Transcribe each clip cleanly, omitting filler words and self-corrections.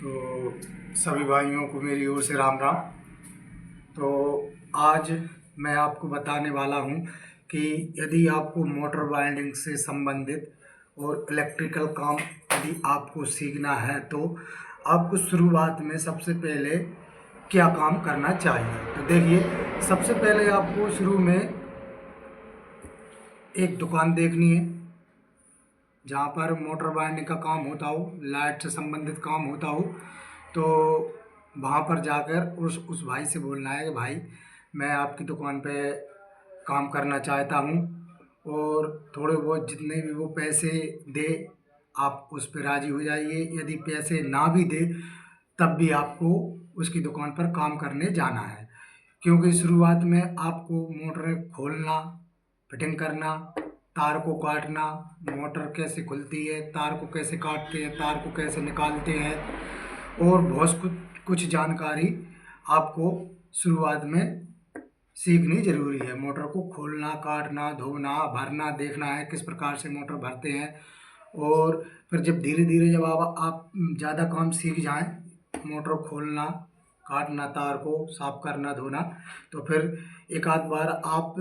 तो सभी भाइयों को मेरी ओर से राम राम। तो आज मैं आपको बताने वाला हूं कि यदि आपको मोटर वाइंडिंग से संबंधित और इलेक्ट्रिकल काम यदि आपको सीखना है तो आपको शुरुआत में सबसे पहले क्या काम करना चाहिए। तो देखिए, सबसे पहले आपको शुरू में एक दुकान देखनी है जहाँ पर मोटर वाइंडिंग का काम होता हो, लाइट से संबंधित काम होता हो। तो वहाँ पर जाकर उस भाई से बोलना है कि भाई मैं आपकी दुकान पे काम करना चाहता हूँ और थोड़े बहुत जितने भी वो पैसे दे आप उस पर राज़ी हो जाइए। यदि पैसे ना भी दे तब भी आपको उसकी दुकान पर काम करने जाना है, क्योंकि शुरुआत में आपको मोटरें खोलना, फिटिंग करना, तार को काटना, मोटर कैसे खुलती है, तार को कैसे काटते हैं, तार को कैसे निकालते हैं, और बहुत कुछ जानकारी आपको शुरुआत में सीखनी ज़रूरी है। मोटर को खोलना, काटना, धोना, भरना, देखना है किस प्रकार से मोटर भरते हैं। और फिर जब धीरे धीरे जब आप ज़्यादा काम सीख जाएं, मोटर खोलना, काटना, तार को साफ करना, धोना, तो फिर एक आध बार आप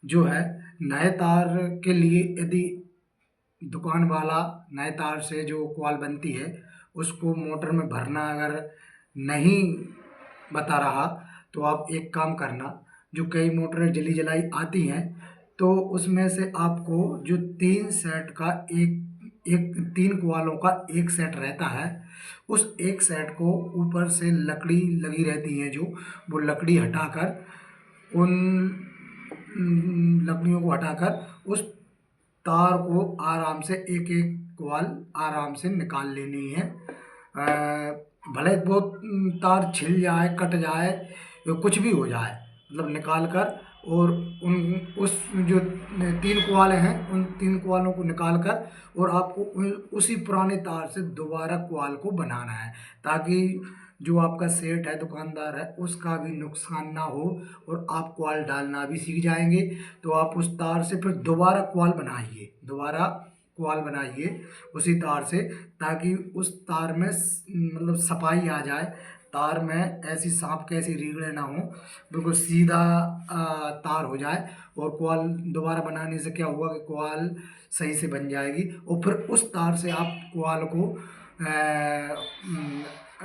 जो है नए तार के लिए यदि दुकान वाला नए तार से जो कॉइल बनती है उसको मोटर में भरना अगर नहीं बता रहा तो आप एक काम करना, जो कई मोटरें जली जलाई आती हैं तो उसमें से आपको जो 3 सेट का एक एक 3 कॉइलों का एक सेट रहता है, उस एक सेट को ऊपर से लकड़ी लगी रहती है जो वो लकड़ी हटाकर उन लकड़ियों को हटाकर उस तार को आराम से एक एक कॉइल आराम से निकाल लेनी है। भले वो तार छिल जाए, कट जाए, या कुछ भी हो जाए, मतलब निकाल कर और उन उस जो 3 कॉइल हैं उन 3 कॉइलों को निकाल कर और आपको उसी पुराने तार से दोबारा कॉइल को बनाना है, ताकि जो आपका सेट है, दुकानदार है, उसका भी नुकसान ना हो और आप कॉइल डालना भी सीख जाएंगे। तो आप उस तार से फिर दोबारा कॉइल बनाइए उसी तार से, ताकि उस तार में मतलब सफाई आ जाए, तार में ऐसी सांप कैसी रीगड़े ना हो, बिल्कुल सीधा तार हो जाए। और कॉइल दोबारा बनाने से क्या होगा कि कॉइल सही से बन जाएगी और फिर उस तार से आप कॉइल को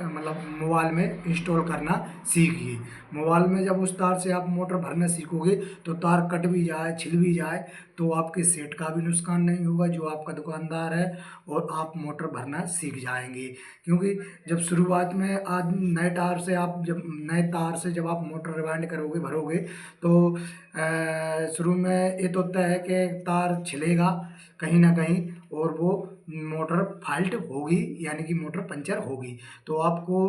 मतलब मोबाइल में इंस्टॉल करना सीखिए। मोबाइल में जब उस तार से आप मोटर भरना सीखोगे तो तार कट भी जाए, छिल भी जाए, तो आपके सेट का भी नुकसान नहीं होगा जो आपका दुकानदार है, और आप मोटर भरना सीख जाएंगे। क्योंकि जब शुरुआत में आज नए तार से जब आप मोटर रिवाइंड करोगे, भरोगे, तो शुरू में ये तो तय है कि तार छिलेगा कहीं ना कहीं और वो मोटर फॉल्ट होगी, यानी कि मोटर पंचर होगी। तो आपको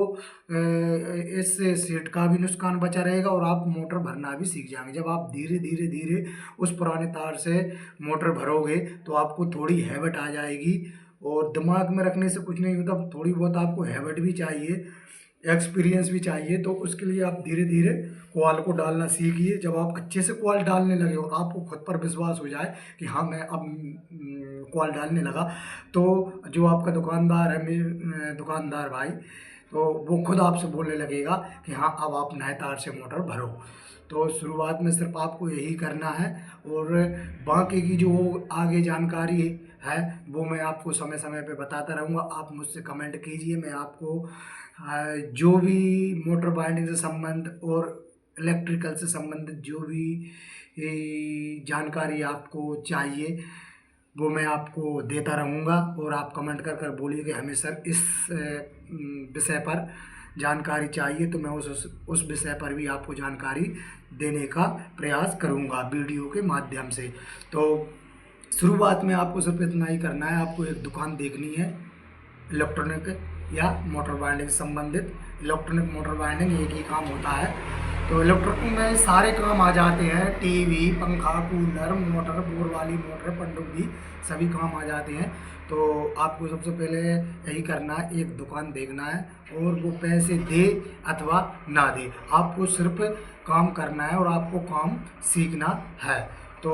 इस सेट का भी नुकसान बचा रहेगा और आप मोटर भरना भी सीख जाएंगे। जब आप धीरे धीरे धीरे उस पुराने तार से मोटर भरोगे तो आपको थोड़ी हैबिट आ जाएगी, और दिमाग में रखने से कुछ नहीं होता, थोड़ी बहुत आपको हैबिट भी चाहिए, एक्सपीरियंस भी चाहिए। तो उसके लिए आप धीरे धीरे कॉइल को डालना सीखिए। जब आप अच्छे से कॉइल डालने लगे और आपको खुद पर विश्वास हो जाए कि हाँ मैं अब कॉइल डालने लगा, तो जो आपका दुकानदार है, दुकानदार भाई, तो वो खुद आपसे बोलने लगेगा कि हाँ अब आप नए तार से मोटर भरो। तो शुरुआत में सिर्फ आपको यही करना है, और बाकी की जो आगे जानकारी है वो मैं आपको समय समय पे बताता रहूँगा। आप मुझसे कमेंट कीजिए, मैं आपको जो भी मोटर बाइंडिंग से संबंध और इलेक्ट्रिकल से संबंधित जो भी जानकारी आपको चाहिए वो मैं आपको देता रहूँगा। और आप कमेंट कर कर बोलिए कि हमें सर इस विषय पर जानकारी चाहिए, तो मैं उस विषय पर भी आपको जानकारी देने का प्रयास करूँगा वीडियो के माध्यम से। तो शुरुआत में आपको सिर्फ इतना ही करना है, आपको एक दुकान देखनी है इलेक्ट्रॉनिक या मोटर वाइंडिंग से संबंधित। इलेक्ट्रॉनिक मोटर वाइंडिंग एक ही काम होता है, तो इलेक्ट्रॉनिक में सारे काम आ जाते हैं, टीवी, पंखा, कूलर, मोटर, बोर वाली मोटर, पनडुब्बी, सभी काम आ जाते हैं। तो आपको सबसे पहले यही करना है, एक दुकान देखना है, और वो पैसे दे अथवा ना दे, आपको सिर्फ काम करना है और आपको काम सीखना है। तो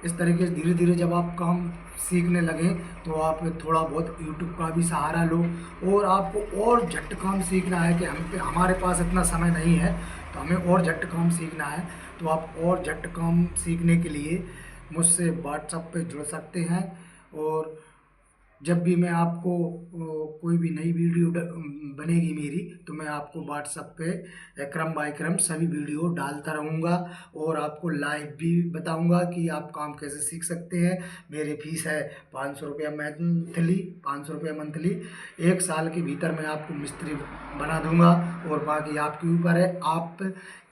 इस तरीके से धीरे धीरे जब आप काम सीखने लगें तो आप थोड़ा बहुत यूट्यूब का भी सहारा लो। और आपको और झट काम सीखना है कि हमारे पास इतना समय नहीं है, तो हमें और झट काम सीखना है, तो आप और झट काम सीखने के लिए मुझसे व्हाट्सएप पे जुड़ सकते हैं। और जब भी मैं आपको कोई भी नई वीडियो बनेगी मेरी, तो मैं आपको व्हाट्सएप पे क्रम बाय क्रम सभी वीडियो डालता रहूँगा और आपको लाइव भी बताऊँगा कि आप काम कैसे सीख सकते हैं। मेरी फीस है 500 रुपया मंथली, 500 रुपया मंथली। 1 साल के भीतर मैं आपको मिस्त्री बना दूँगा और बाकी आपके ऊपर है, आप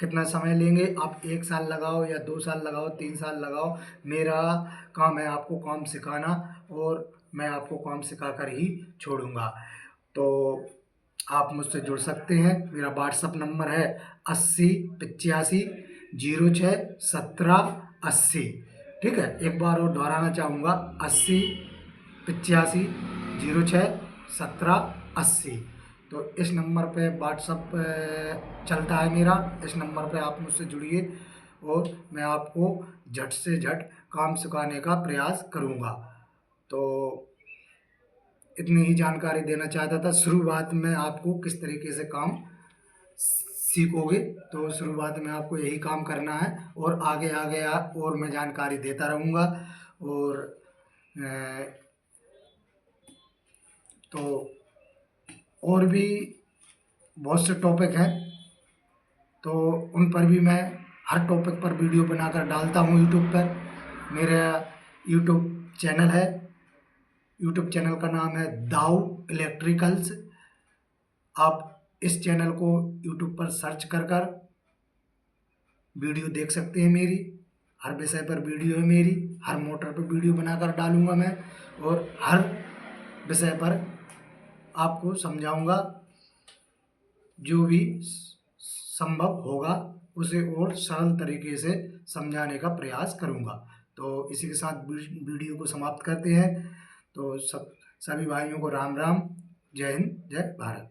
कितना समय लेंगे। आप 1 साल लगाओ या 2 साल लगाओ, 3 साल लगाओ, मेरा काम है आपको काम सिखाना और मैं आपको काम सिखाकर ही छोड़ूंगा। तो आप मुझसे जुड़ सकते हैं। मेरा व्हाट्सअप नंबर है 8085061780। ठीक है, एक बार और दोहराना चाहूँगा, 8085061780। तो इस नंबर पे व्हाट्सअप चलता है मेरा। इस नंबर पे आप मुझसे जुड़िए और मैं आपको झट से झट काम सिखाने का प्रयास करूँगा। तो इतनी ही जानकारी देना चाहता था। शुरुआत में आपको किस तरीके से काम सीखोगे, तो शुरुआत में आपको यही काम करना है और आगे आगे और मैं जानकारी देता रहूँगा। और तो और भी बहुत से टॉपिक हैं, तो उन पर भी मैं हर टॉपिक पर वीडियो बनाकर डालता हूँ यूट्यूब पर। मेरा यूट्यूब चैनल है, यूट्यूब चैनल का नाम है दाऊ इलेक्ट्रिकल्स। आप इस चैनल को यूट्यूब पर सर्च कर कर वीडियो देख सकते हैं मेरी। हर विषय पर वीडियो है मेरी, हर मोटर पर वीडियो बनाकर डालूंगा मैं और हर विषय पर आपको समझाऊंगा। जो भी संभव होगा उसे और सरल तरीके से समझाने का प्रयास करूंगा। तो इसी के साथ वीडियो को समाप्त करते हैं। तो सभी भाइयों को राम राम, जय हिंद, जय भारत।